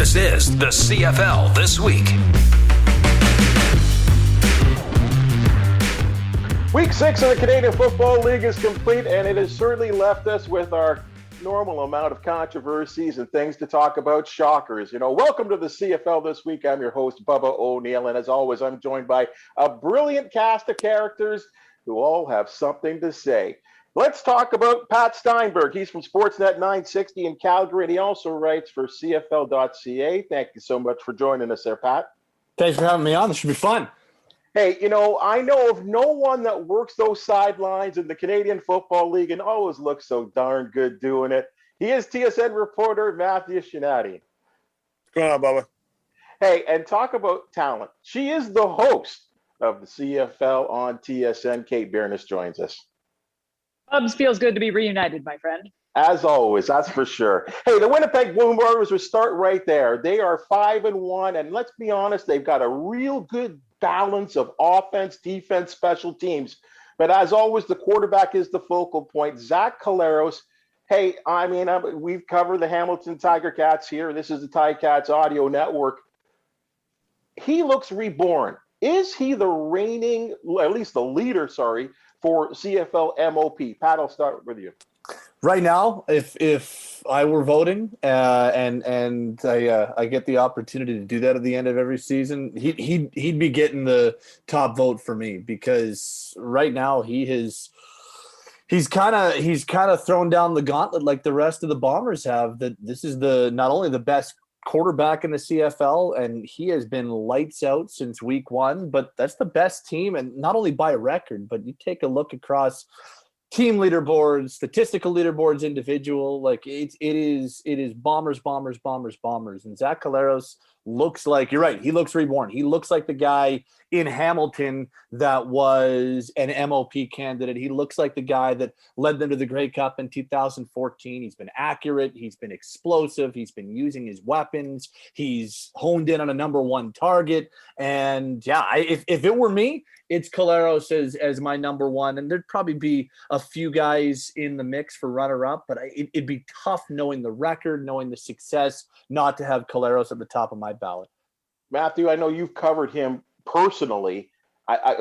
This is the CFL This Week. Week 6 of the Canadian Football League is complete, and it has certainly left us with our normal amount of controversies and things to talk about. Shockers. Welcome to the CFL This Week. I'm your host, Bubba O'Neil, and as always, I'm joined by a brilliant cast of characters who all have something to say. Let's talk about Pat Steinberg. He's from Sportsnet 960 in Calgary, and he also writes for CFL.ca. Thank you so much for joining us there, Pat. Thanks for having me on. This should be fun. Hey, I know of no one that works those sidelines in the Canadian Football League and always looks so darn good doing it. He is TSN reporter Matthew Scianitti. What's going on, Bubba? Hey, and talk about talent. She is the host of the CFL on TSN. Kate Beirness joins us. Bubs, feels good to be reunited, my friend. As always, that's for sure. Hey, the Winnipeg Blue Bombers will start right there. They are 5-1, and let's be honest, they've got a real good balance of offense, defense, special teams. But as always, the quarterback is the focal point. Zach Collaros. Hey, we've covered the Hamilton Tiger Cats here. This is the Tiger Cats audio network. He looks reborn. Is he the reigning, at least the leader, for CFL MOP? Pat, I'll start with you. Right now, if I were voting and I get the opportunity to do that at the end of every season, he'd be getting the top vote for me, because right now he's kind of thrown down the gauntlet like the rest of the Bombers have. That this is not only the best quarterback in the CFL, and he has been lights out since week 1, but that's the best team, and not only by record, but you take a look across team leaderboards, statistical leaderboards, individual, like it is Bombers, and Zach Collaros looks like, you're right, he looks reborn. He looks like the guy in Hamilton that was an MOP candidate. He looks like the guy that led them to the Grey Cup in 2014. He's been accurate. He's been explosive. He's been using his weapons. He's honed in on a number 1 target. And yeah, if it were me, it's Collaros as my number 1. And there'd probably be a few guys in the mix for runner-up, but it'd be tough knowing the record, knowing the success, not to have Collaros at the top of my ballot. Matthew, I know you've covered him personally.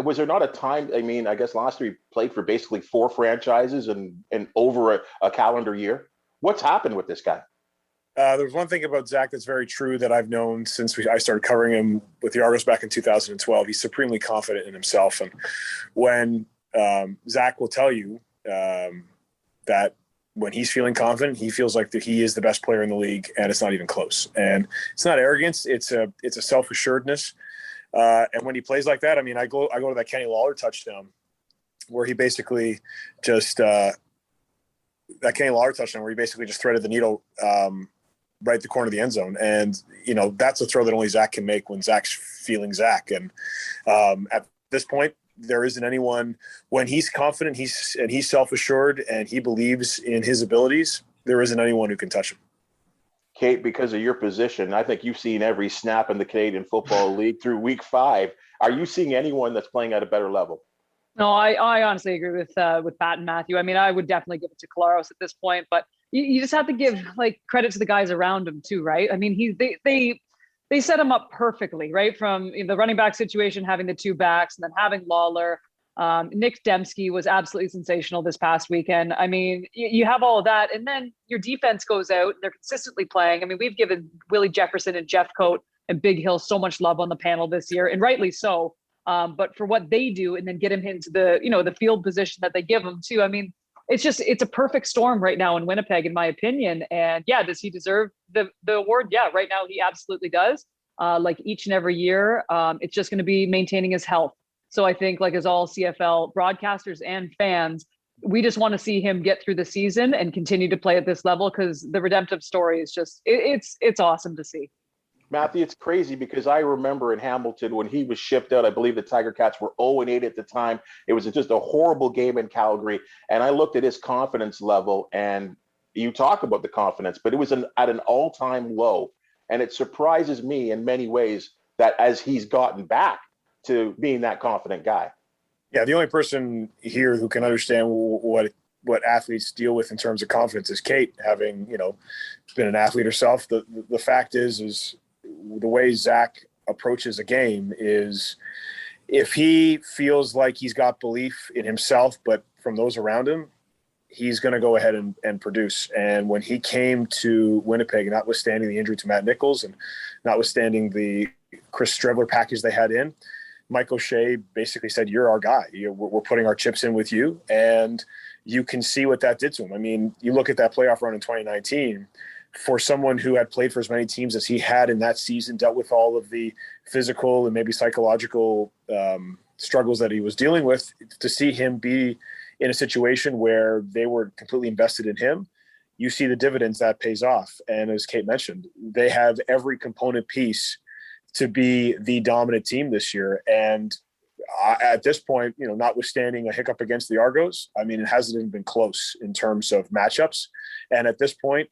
Was there not a time, I guess last year he played for basically 4 franchises and over a calendar year. What's happened with this guy? There's one thing about Zach that's very true that I've known since I started covering him with the Argos back in 2012. He's supremely confident in himself. And when Zach will tell you that when he's feeling confident, he feels like that he is the best player in the league, and it's not even close. And it's not arrogance; it's a self-assuredness. And when he plays like that, I go to that Kenny Lawler touchdown where he basically just threaded the needle right at the corner of the end zone. And that's a throw that only Zach can make when Zach's feeling Zach. And at this point, there isn't anyone, when he's confident, he's self-assured, and he believes in his abilities, there isn't anyone who can touch him. Kate, because of your position, I think you've seen every snap in the Canadian Football League through week 5. Are you seeing anyone that's playing at a better level? No, I honestly agree with Pat and Matthew. I would definitely give it to Collaros at this point, but you just have to give credit to the guys around him too, right? They set him up perfectly, right? From the running back situation, having the 2 backs, and then having Lawler. Nick Dembski was absolutely sensational this past weekend. You have all of that, and then your defense goes out, and they're consistently playing. We've given Willie Jefferson and Jeff Coat and Big Hill so much love on the panel this year, and rightly so. But for what they do, and then get him into the field position that they give him too. It's a perfect storm right now in Winnipeg, in my opinion. And yeah, does he deserve the award? Yeah, right now he absolutely does. Like each and every year, it's just going to be maintaining his health. So I think, as all CFL broadcasters and fans, we just want to see him get through the season and continue to play at this level, because the redemptive story is just, it's awesome to see. Matthew, it's crazy because I remember in Hamilton when he was shipped out, I believe the Tiger Cats were 0-8 at the time. It was just a horrible game in Calgary. And I looked at his confidence level, and you talk about the confidence, but it was at an all-time low. And it surprises me in many ways that as he's gotten back to being that confident guy. Yeah, the only person here who can understand what what athletes deal with in terms of confidence is Kate, having, been an athlete herself. The fact is the way Zach approaches a game is, if he feels like he's got belief in himself, but from those around him, he's going to go ahead and produce. And when he came to Winnipeg, notwithstanding the injury to Matt Nichols and notwithstanding the Chris Strebler package they had in, Mike O'Shea basically said, "You're our guy. We're putting our chips in with you." And you can see what that did to him. I mean, you look at that playoff run in 2019, for someone who had played for as many teams as he had in that season, dealt with all of the physical and maybe psychological struggles that he was dealing with, to see him be in a situation where they were completely invested in him, you see the dividends that pays off. And as Kate mentioned, they have every component piece to be the dominant team this year. And at this point, notwithstanding a hiccup against the Argos, I mean, it hasn't even been close in terms of matchups. And at this point,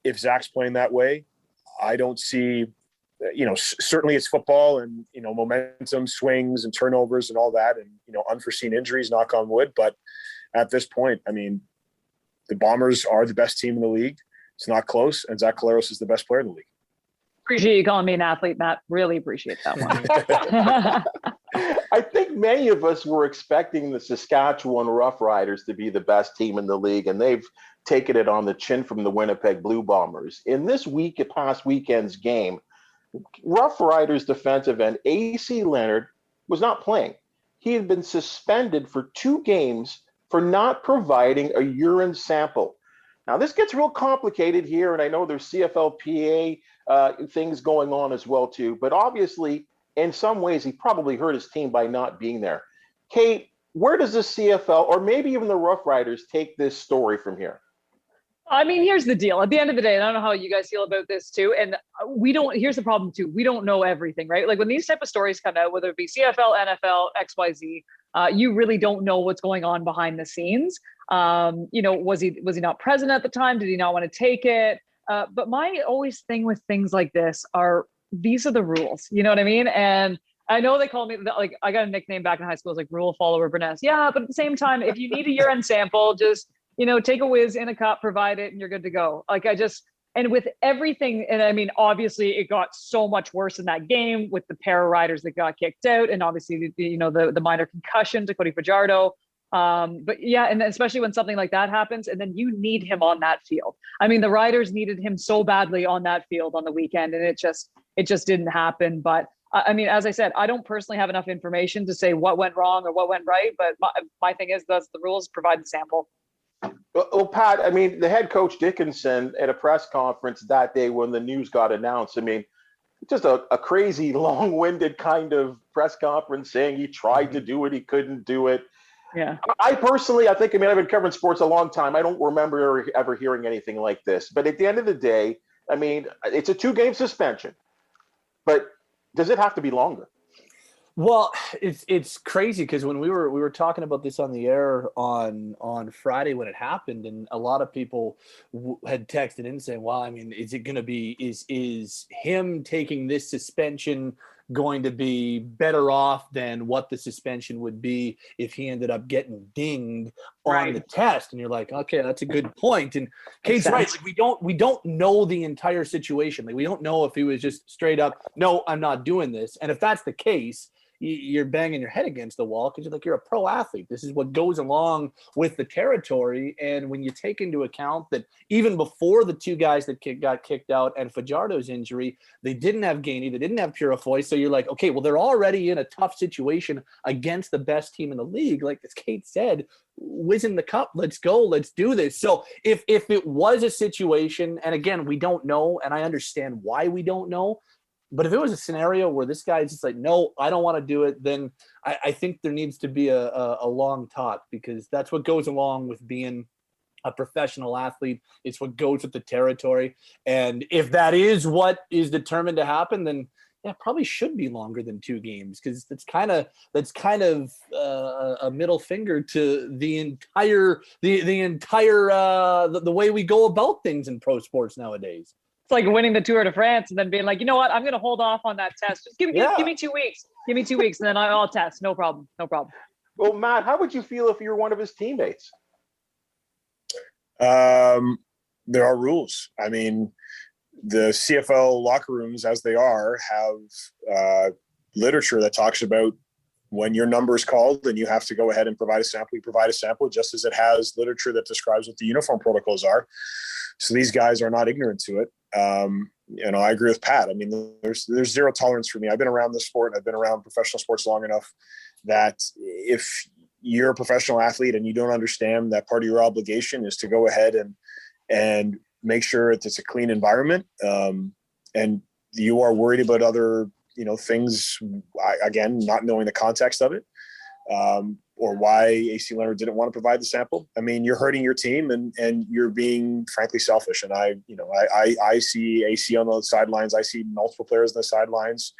if Zach's playing that way, I don't see, certainly it's football and, momentum swings and turnovers and all that, and, unforeseen injuries, knock on wood. But at this point, I mean, the Bombers are the best team in the league. It's not close. And Zach Collaros is the best player in the league. Appreciate you calling me an athlete, Matt. Really appreciate that one. I think many of us were expecting the Saskatchewan Roughriders to be the best team in the league, and they've taken it on the chin from the Winnipeg Blue Bombers. In this past weekend's game, Roughriders defensive end AC Leonard was not playing. He had been suspended for 2 games for not providing a urine sample. Now, this gets real complicated here, and I know there's CFLPA things going on as well, too. But obviously, in some ways, he probably hurt his team by not being there. Kate, where does the CFL, or maybe even the Roughriders, take this story from here? I mean, here's the deal. At the end of the day, and I don't know how you guys feel about this too, and here's the problem too. We don't know everything, right? Like when these type of stories come out, whether it be CFL, NFL, XYZ, you really don't know what's going on behind the scenes. Was he not present at the time? Did he not want to take it? But my always thing with things like this are, these are the rules. You know what I mean? And I know they call me, like, I got a nickname back in high school, it was like rule follower Beirness. Yeah, but at the same time, if you need a urine sample, just, take a whiz in a cup, provide it, and you're good to go. And with everything, and I mean, obviously it got so much worse in that game with the para riders that got kicked out, and obviously, the minor concussion to Cody Fajardo. But yeah, and especially when something like that happens, and then you need him on that field. I mean, the riders needed him so badly on that field on the weekend, and it just didn't happen. But I mean, as I said, I don't personally have enough information to say what went wrong or what went right. But my thing is, that's the rules, provide the sample. Well, Pat, I mean, the head coach Dickinson at a press conference that day when the news got announced, I mean, just a crazy, long-winded kind of press conference saying he tried to do it, he couldn't do it. Yeah. I I've been covering sports a long time. I don't remember ever hearing anything like this. But at the end of the day, I mean, it's a 2-game suspension. But does it have to be longer? Well, it's crazy because when we were talking about this on the air on Friday when it happened, and a lot of people had texted in saying, "Well, I mean, is it going to be is him taking this suspension going to be better off than what the suspension would be if he ended up getting dinged on the test?" And you're like, okay, that's a good point. And Kate's right. Like we don't know the entire situation. Like we don't know if he was just straight up, no, I'm not doing this. And if that's the case, you're banging your head against the wall because you're a pro athlete. This is what goes along with the territory. And when you take into account that even before the 2 guys that got kicked out and Fajardo's injury, they didn't have Gainey, they didn't have Purifoy. So you're like, okay, well, they're already in a tough situation against the best team in the league. Like as Kate said, whiz in the cup, let's go, let's do this. So if it was a situation, and again, we don't know, and I understand why we don't know, but if it was a scenario where this guy's just like, no, I don't want to do it, then I think there needs to be a long talk, because that's what goes along with being a professional athlete. It's what goes with the territory. And if that is what is determined to happen, then yeah, it probably should be longer than 2 games, because that's kind of a middle finger to the entire way we go about things in pro sports nowadays. It's like winning the Tour de France and then being like, you know what, I'm going to hold off on that test. Just give me 2 weeks. Give me 2 weeks, and then I'll test. No problem. Well, Matt, how would you feel if you were one of his teammates? There are rules. I mean, the CFL locker rooms, as they are, have literature that talks about when your number is called and you have to go ahead and provide a sample. You provide a sample, just as it has literature that describes what the uniform protocols are. So these guys are not ignorant to it. I agree with Pat. I mean, there's zero tolerance for me. I've been around the sport. I've been around professional sports long enough that if you're a professional athlete and you don't understand that part of your obligation is to go ahead and make sure it's a clean environment, and you are worried about other, things, again, not knowing the context of it, or why AC Leonard didn't want to provide the sample. I mean, you're hurting your team and you're being frankly selfish. And I see AC on the sidelines. I see multiple players on the sidelines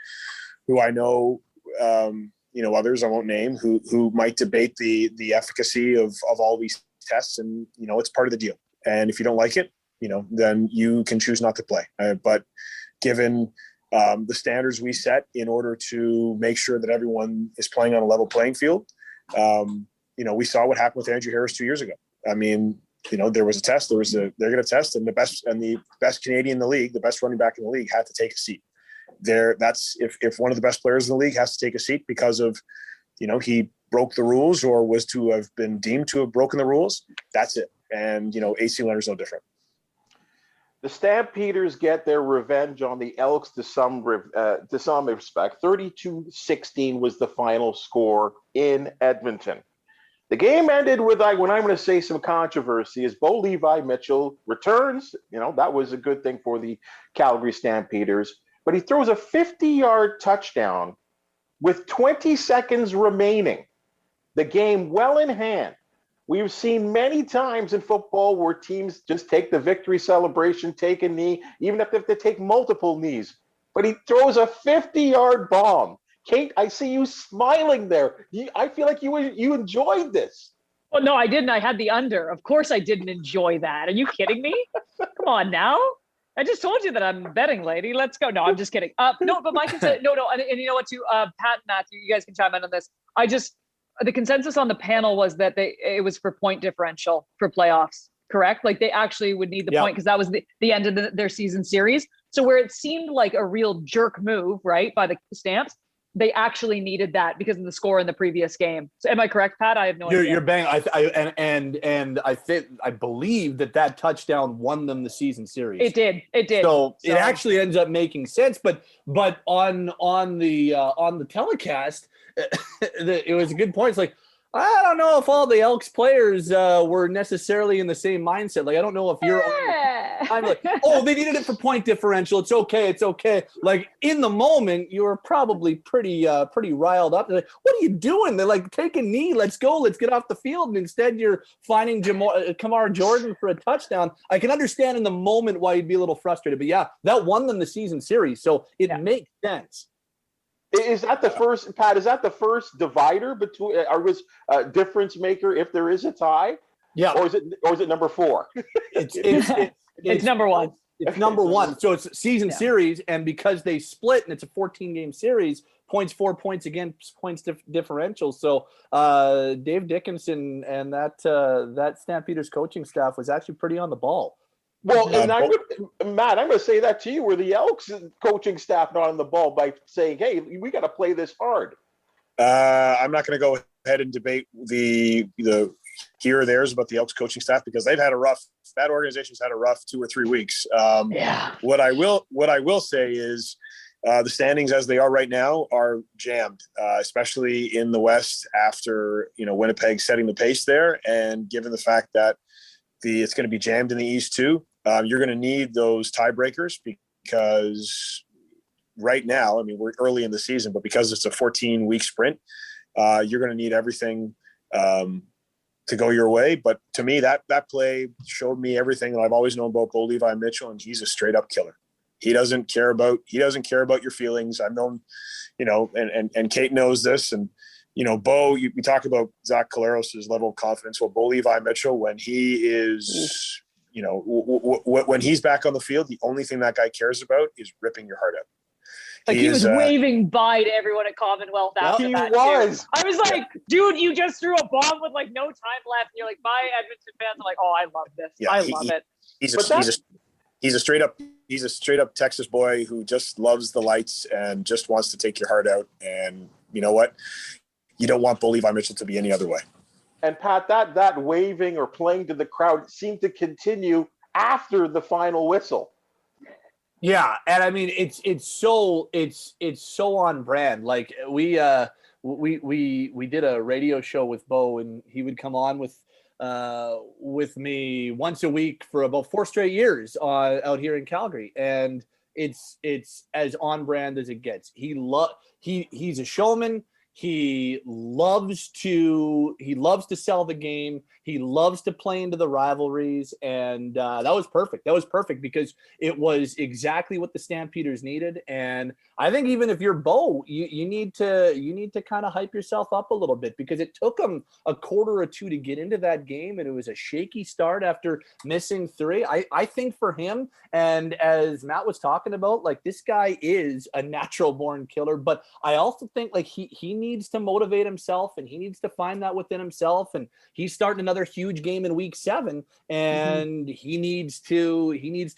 who I know, others I won't name who might debate the efficacy of all these tests. And, it's part of the deal. And if you don't like it, then you can choose not to play. But given the standards we set in order to make sure that everyone is playing on a level playing field, we saw what happened with Andrew Harris 2 years ago. I mean, there was a test. They're going to test, and the best Canadian in the league, the best running back in the league, had to take a seat. That's if one of the best players in the league has to take a seat because of, he broke the rules or was to have been deemed to have broken the rules. That's it. And AC Leonard's no different. The Stampeders get their revenge on the Elks to some respect. 32-16 was the final score in Edmonton. The game ended with, when I'm going to say some controversy, is Bo Levi Mitchell returns. That was a good thing for the Calgary Stampeders. But he throws a 50-yard touchdown with 20 seconds remaining. The game well in hand. We've seen many times in football where teams just take the victory celebration, take a knee, even if they have to take multiple knees. But he throws a 50-yard bomb. Kate, I see you smiling there. I feel like you enjoyed this. Well, no, I didn't. I had the under. Of course I didn't enjoy that. Are you kidding me? Come on now. I just told you that I'm a betting lady. Let's go. No, I'm just kidding. No, but my concern, no. And you know what, too? Pat and Matthew, you guys can chime in on this. The consensus on the panel was that it was for point differential for playoffs, correct? Like they actually would need the point because that was the end of their season series. So where it seemed like a real jerk move, right, by the Stamps, they actually needed that because of the score in the previous game. So am I correct, Pat? I have no idea. You're bang. I believe that touchdown won them the season series. It did. So it actually ends up making sense. But on the telecast, it was a good point. It's like, I don't know if all the Elks players were necessarily in the same mindset. Like, I don't know if you're I'm like, oh, they needed it for point differential. It's okay. Like, in the moment, you were probably pretty riled up. They're like, what are you doing? They're like, take a knee. Let's go. Let's get off the field. And instead, you're finding Kamar Jordan for a touchdown. I can understand in the moment why you'd be a little frustrated. But, yeah, that won them the season series. So it makes sense. Is that the first, Pat? Is that the first divider between, or was difference maker if there is a tie? Yeah. Or is it number 4? It's number 1. It's number 1. So it's season series, and because they split and it's a 14-game series, points 4 points against points differential. So Dave Dickinson and that Stampeders coaching staff was actually pretty on the ball. Well, and Matt, I'm going to say that to you. Were the Elks coaching staff not on the ball by saying, "Hey, we got to play this hard"? I'm not going to go ahead and debate the here or there's about the Elks coaching staff because they've had that organization's had a rough 2 or 3 weeks. What I will say is the standings as they are right now are jammed, especially in the West after Winnipeg setting the pace there, and given the fact that it's going to be jammed in the East too. You're going to need those tiebreakers because right now, I mean, we're early in the season, but because it's a 14-week sprint, you're going to need everything to go your way. But to me, that play showed me everything that I've always known about Bo Levi Mitchell, and he's a straight-up killer. He doesn't care about your feelings. I've known, and Kate knows this, and Bo, we talk about Zach Collaros' level of confidence. Well, Bo Levi Mitchell, when he is, when he's back on the field, the only thing that guy cares about is ripping your heart out. Like he was waving bye to everyone at Commonwealth after that. Was. I was like, dude, you just threw a bomb with like no time left. And you're like, bye, Edmonton fans. I'm like, oh, I love this. Yeah, I love it. He's a straight up Texas boy who just loves the lights and just wants to take your heart out. And you know what? You don't want Bo Levi Mitchell to be any other way. And Pat, that waving or playing to the crowd seemed to continue after the final whistle. Yeah, and I mean it's so on brand. Like we did a radio show with Bo, and he would come on with me once a week for about 4 straight years out here in Calgary, and it's as on brand as it gets. He's a showman. He loves to sell the game. He loves to play into the rivalries, and that was perfect. That was perfect because it was exactly what the Stampeders needed. And I think even if you're Bo, you need to kind of hype yourself up a little bit because it took him a quarter or two to get into that game, and it was a shaky start after missing 3. I think for him, and as Matt was talking about, like this guy is a natural born killer, but I also think like he needs to motivate himself, and he needs to find that within himself, and he's starting another huge game in week 7, and he needs to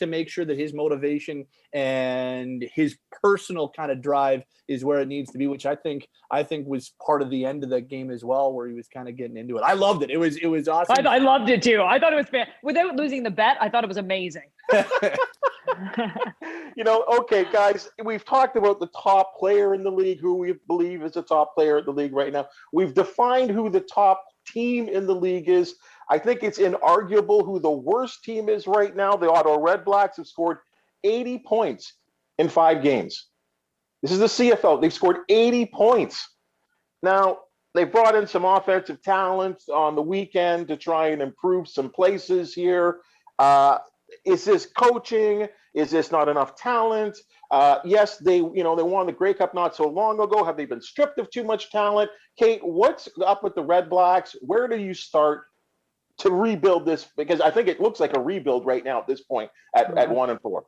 make sure that his motivation and his personal kind of drive is where it needs to be, which I think was part of the end of that game as well, where he was kind of getting into it. I loved it. It was awesome. I loved it too. I thought it was fan. Without losing the bet, I thought it was amazing. Okay, guys, we've talked about the top player in the league, who we believe is the top player in the league right now. We've defined who the top team in the league is. I think it's inarguable who the worst team is right now. The Ottawa Redblacks have scored 80 points in 5 games. This is the CFL. They've scored 80 points. Now, they brought in some offensive talent on the weekend to try and improve some places here. Is this coaching? Is this not enough talent? Yes, they won the Grey Cup not so long ago. Have they been stripped of too much talent? Kate, what's up with the Redblacks? Where do you start to rebuild this? Because I think it looks like a rebuild right now at this point at 1-4.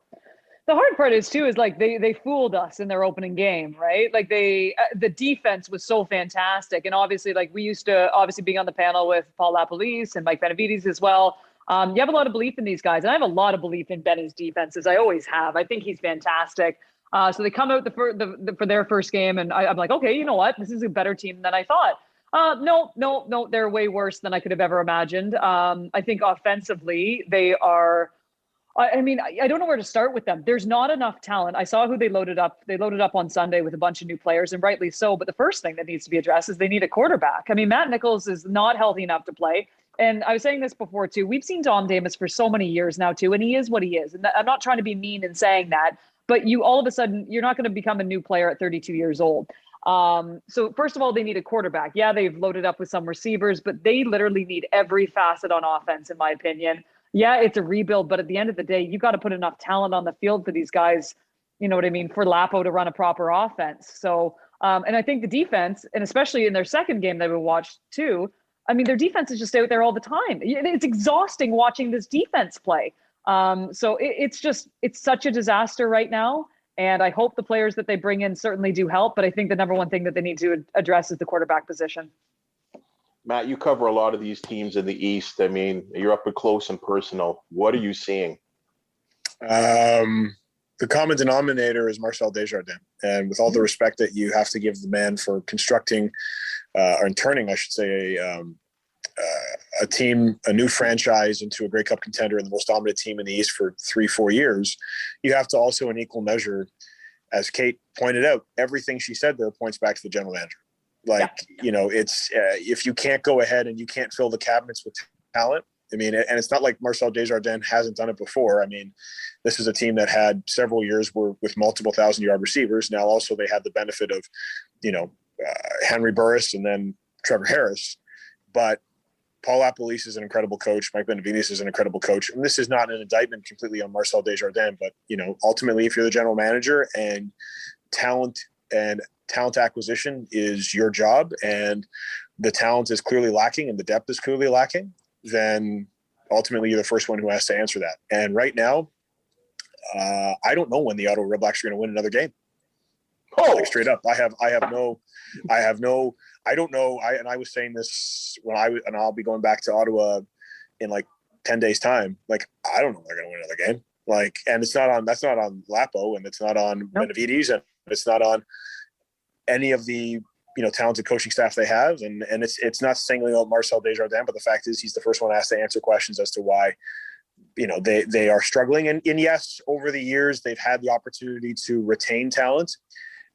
The hard part is too, is like they fooled us in their opening game, right? Like the defense was so fantastic. And obviously, like we used to being on the panel with Paul LaPolice and Mike Benavides as well. You have a lot of belief in these guys, and I have a lot of belief in Benny's defenses. I always have. I think he's fantastic. So they come out for their first game, and I'm like, okay, you know what? This is a better team than I thought. No, they're way worse than I could have ever imagined. I think offensively, they are. I mean, I don't know where to start with them. There's not enough talent. I saw who they loaded up. They loaded up on Sunday with a bunch of new players, and rightly so. But the first thing that needs to be addressed is they need a quarterback. I mean, Matt Nichols is not healthy enough to play. And I was saying this before, too. We've seen Dom Damas for so many years now, too, and he is what he is. And I'm not trying to be mean in saying that, but all of a sudden, you're not going to become a new player at 32 years old. So first of all, they need a quarterback. Yeah, they've loaded up with some receivers, but they literally need every facet on offense, in my opinion. Yeah, it's a rebuild, but at the end of the day, you got to put enough talent on the field for these guys, you know what I mean, for Lapo to run a proper offense. So, and I think the defense, and especially in their second game that we watched too, I mean, their defense is just out there all the time. It's exhausting watching this defense play. So it's such a disaster right now. And I hope the players that they bring in certainly do help. But I think the number one thing that they need to address is the quarterback position. Matt, you cover a lot of these teams in the East. I mean, you're up close and personal. What are you seeing? The common denominator is Marcel Desjardins. And with all the respect that you have to give the man for constructing or turning, I should say, a team, a new franchise into a Grey Cup contender and the most dominant team in the East for 3-4 years, you have to also in equal measure, as Kate pointed out, everything she said there points back to the general manager. It's if you can't go ahead and you can't fill the cabinets with talent, I mean, and it's not like Marcel Desjardins hasn't done it before. I mean, this is a team that had several years with multiple 1,000-yard receivers. Now also they had the benefit of, Henry Burris and then Trevor Harris. But Paul LaPolice is an incredible coach. Mike Benavides is an incredible coach. And this is not an indictment completely on Marcel Desjardins, but, ultimately, if you're the general manager and talent acquisition is your job and the talent is clearly lacking and the depth is clearly lacking, then ultimately you're the first one who has to answer that. And right now, I don't know when the Ottawa Redblacks are going to win another game. Oh, Like straight up. I don't know. I was saying this and I'll be going back to Ottawa in like 10 days time. Like, I don't know if they're going to win another game. Like, and that's not on Lapo, and it's not on Benavides, and it's not on any of the, talented coaching staff they have. And it's not singling out Marcel Desjardins, but the fact is he's the first one asked to answer questions as to why, they are struggling. And yes, over the years, they've had the opportunity to retain talent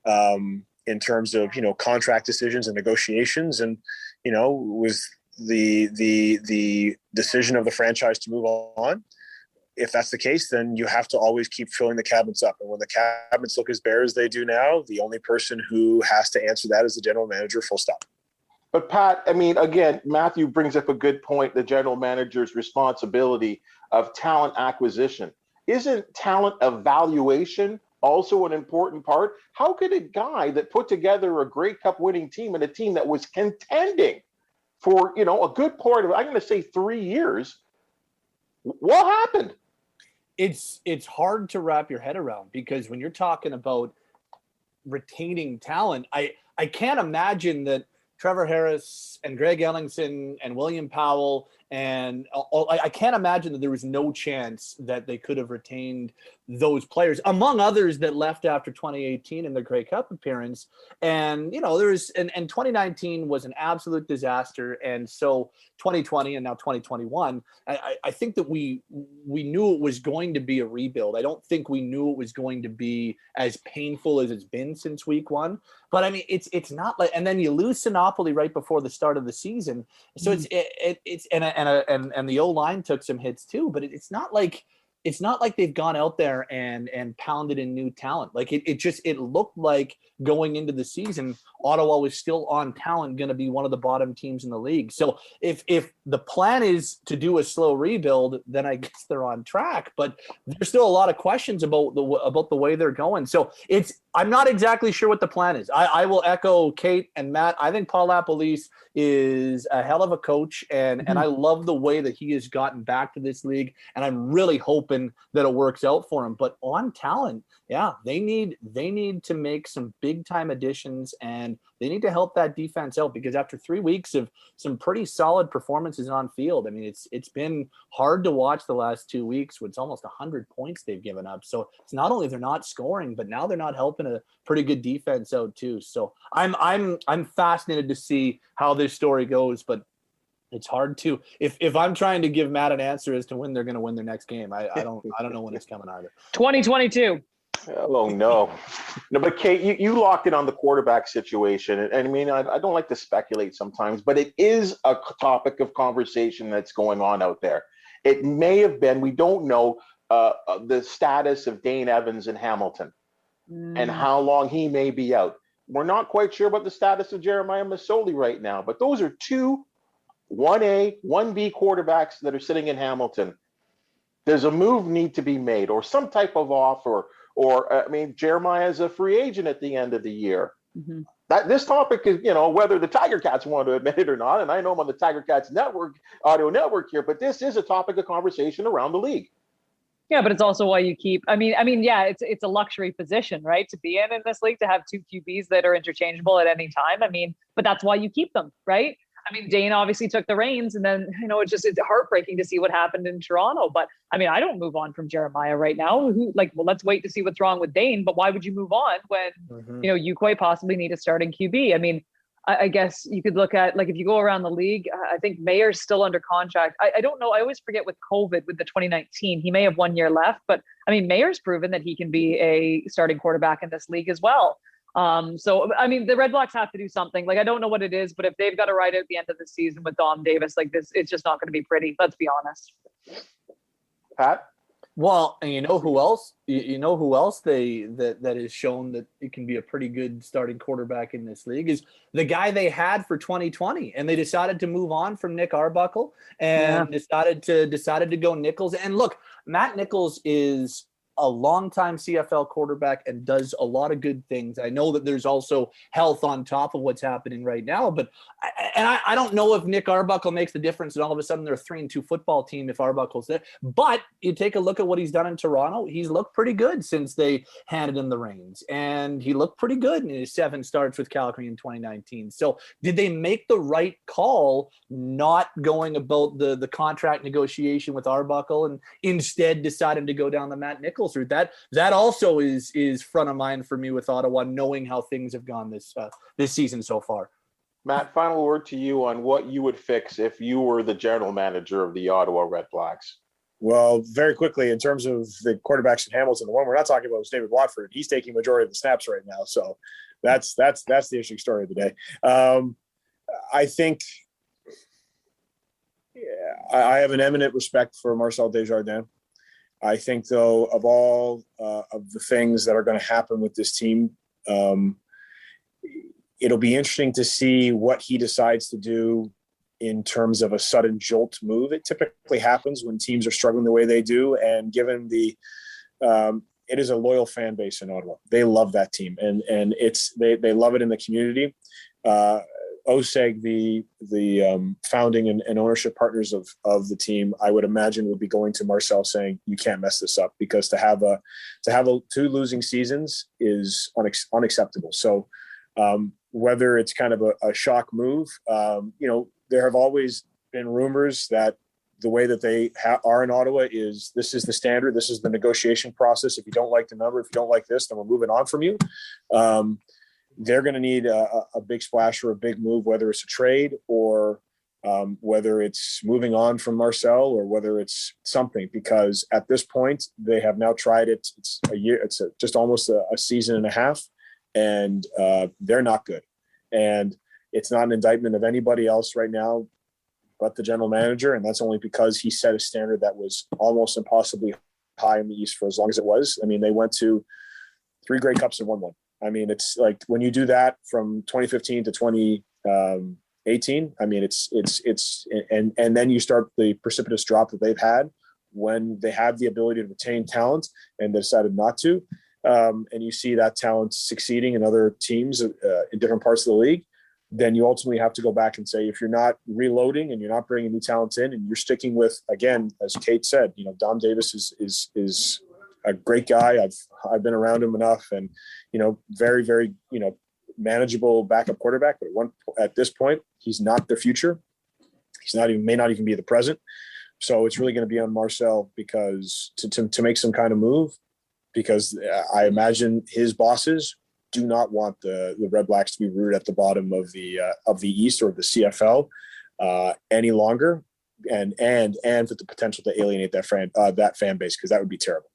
in terms of, contract decisions and negotiations. And, was the decision of the franchise to move on. If that's the case, then you have to always keep filling the cabinets up. And when the cabinets look as bare as they do now, the only person who has to answer that is the general manager, full stop. But Pat, again, Matthew brings up a good point, the general manager's responsibility of talent acquisition. Isn't talent evaluation also an important part? How could a guy that put together a Grey Cup winning team and a team that was contending for, a good part of, I'm going to say 3 years, what happened? It's hard to wrap your head around, because when you're talking about retaining talent, I can't imagine that Trevor Harris and Greg Ellingson and William Powell and I can't imagine that there was no chance that they could have retained those players, among others that left after 2018 in the Grey Cup appearance. And, and 2019 was an absolute disaster. And so 2020 and now 2021, I think that we knew it was going to be a rebuild. I don't think we knew it was going to be as painful as it's been since week one. But it's not like, and then you lose Sinopoli right before the start of the season. So it's and the O-line took some hits too, but it's not like they've gone out there and pounded in new talent. Like it looked like going into the season, Ottawa was still on talent, going to be one of the bottom teams in the league. So if the plan is to do a slow rebuild, then I guess they're on track, but there's still a lot of questions about the way they're going. So I'm not exactly sure what the plan is. I will echo Kate and Matt. I think Paul LaPolice is a hell of a coach, and I love the way that he has gotten back to this league, and I'm really hoping that it works out for him. But on talent, yeah, they need to make some big time additions, and they need to help that defense out, because after 3 weeks of some pretty solid performances on field, it's been hard to watch the last 2 weeks. It's almost 100 points they've given up. So it's not only they're not scoring, but now they're not helping a pretty good defense out too. So I'm fascinated to see how this story goes, but it's hard to, if I'm trying to give Matt an answer as to when they're going to win their next game, I don't know when it's coming either. 2022. Oh no. But Kate, you locked in on the quarterback situation, and I don't like to speculate sometimes, but it is a topic of conversation that's going on out there. It may have been, we don't know, the status of Dane Evans in Hamilton and how long he may be out. We're not quite sure about the status of Jeremiah Masoli right now, but those are two 1A, 1B quarterbacks that are sitting in Hamilton. There's a move need to be made, or some type of offer, or Jeremiah is a free agent at the end of the year. Mm-hmm. This topic is, whether the Tiger Cats want to admit it or not, and I know I'm on the Tiger Cats network, audio network here, but this is a topic of conversation around the league. Yeah, but it's also why you keep, yeah, it's a luxury position, right? To be in this league, to have two QBs that are interchangeable at any time. But that's why you keep them, right? Dane obviously took the reins, and then, it's heartbreaking to see what happened in Toronto. But I don't move on from Jeremiah right now. Let's wait to see what's wrong with Dane. But why would you move on when, you quite possibly need a starting QB? I guess you could look at, if you go around the league, I think Mayer's still under contract. I don't know. I always forget with COVID, with the 2019, he may have 1 year left, but Mayer's proven that he can be a starting quarterback in this league as well. So the Redblacks have to do something. I don't know what it is, but if they've got to ride out the end of the season with Dom Davis like this, it's just not going to be pretty. Let's be honest. Pat? Well, and you know who else that has shown that it can be a pretty good starting quarterback in this league is the guy they had for 2020, and they decided to move on from Nick Arbuckle and decided to go Nichols. And look, Matt Nichols is a longtime CFL quarterback and does a lot of good things. I know that there's also health on top of what's happening right now, but I don't know if Nick Arbuckle makes the difference and all of a sudden they're a 3-2 football team if Arbuckle's there. But you take a look at what he's done in Toronto. He's looked pretty good since they handed him the reins, and he looked pretty good in his 7 starts with Calgary in 2019. So did they make the right call not going about the contract negotiation with Arbuckle and instead deciding to go down the Matt Nichols route? That also is front of mind for me with Ottawa, knowing how things have gone this season so far. Matt, final word to you on what you would fix if you were the general manager of the Ottawa Redblacks. Well, very quickly, in terms of the quarterbacks in Hamilton, the one we're not talking about is David Watford. He's taking majority of the snaps right now, so that's the interesting story of the day. I think I have an eminent respect for Marcel Desjardins. I think, though, of all of the things that are going to happen with this team, it'll be interesting to see what he decides to do in terms of a sudden jolt move. It typically happens when teams are struggling the way they do, and given it is a loyal fan base in Ottawa. They love that team, and they love it in the community. OSEG, the founding and ownership partners of the team, I would imagine would be going to Marcel saying, "You can't mess this up," because to have 2 losing seasons is unacceptable. So whether it's kind of a shock move, there have always been rumors that the way that they are in Ottawa is this is the standard, this is the negotiation process. If you don't like the number, if you don't like this, then we're moving on from you. They're going to need a big splash or a big move, whether it's a trade or whether it's moving on from Marcel or whether it's something, because at this point they have now tried it. It's a year, just almost a season and a half, and they're not good. And it's not an indictment of anybody else right now but the general manager, and that's only because he set a standard that was almost impossibly high in the East for as long as it was. I mean, they went to 3 Grey Cups and won one. I mean, it's like when you do that from 2015 to 2018, I mean, and then you start the precipitous drop that they've had when they have the ability to retain talent and they decided not to. And you see that talent succeeding in other teams in different parts of the league, then you ultimately have to go back and say, if you're not reloading and you're not bringing new talent in and you're sticking with, again, as Kate said, Dom Davis is a great guy. I've been around him enough, and very, very manageable backup quarterback. But at this point, he's not the future. May not even be the present. So it's really going to be on Marcel because to make some kind of move, because I imagine his bosses do not want the Redblacks to be rooted at the bottom of the East or the CFL any longer, and with the potential to alienate that fan base, because that would be terrible.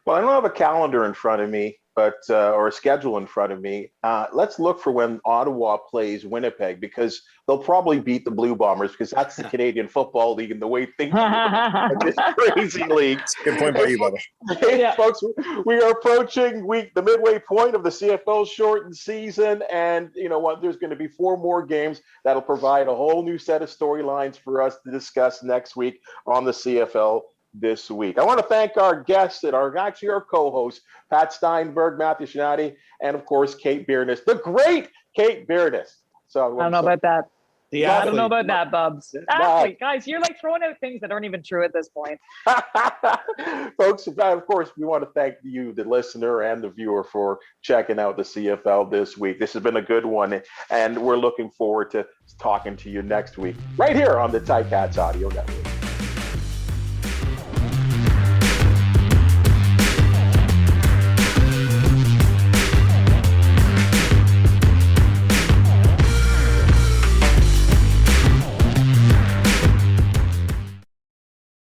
Well, I don't have a calendar in front of me, or a schedule in front of me. Let's look for when Ottawa plays Winnipeg, because they'll probably beat the Blue Bombers, because that's the Canadian Football League and the way things work in this crazy league. Good point by you, Bubba. Hey, yeah. Folks, we are approaching the midway point of the CFL shortened season, and you know what? There's going to be 4 more games that'll provide a whole new set of storylines for us to discuss next week on the CFL this week. I want to thank our guests and our co-hosts, Pat Steinberg, Matthew Scianitti, and of course, Kate Beirness, the great Kate Beirness. So I don't know about that. I don't know about that, Bubs. Athlete, guys, you're like throwing out things that aren't even true at this point. Folks, of course, we want to thank you, the listener and the viewer, for checking out the CFL this week. This has been a good one, and we're looking forward to talking to you next week right here on the Ticats Audio Network.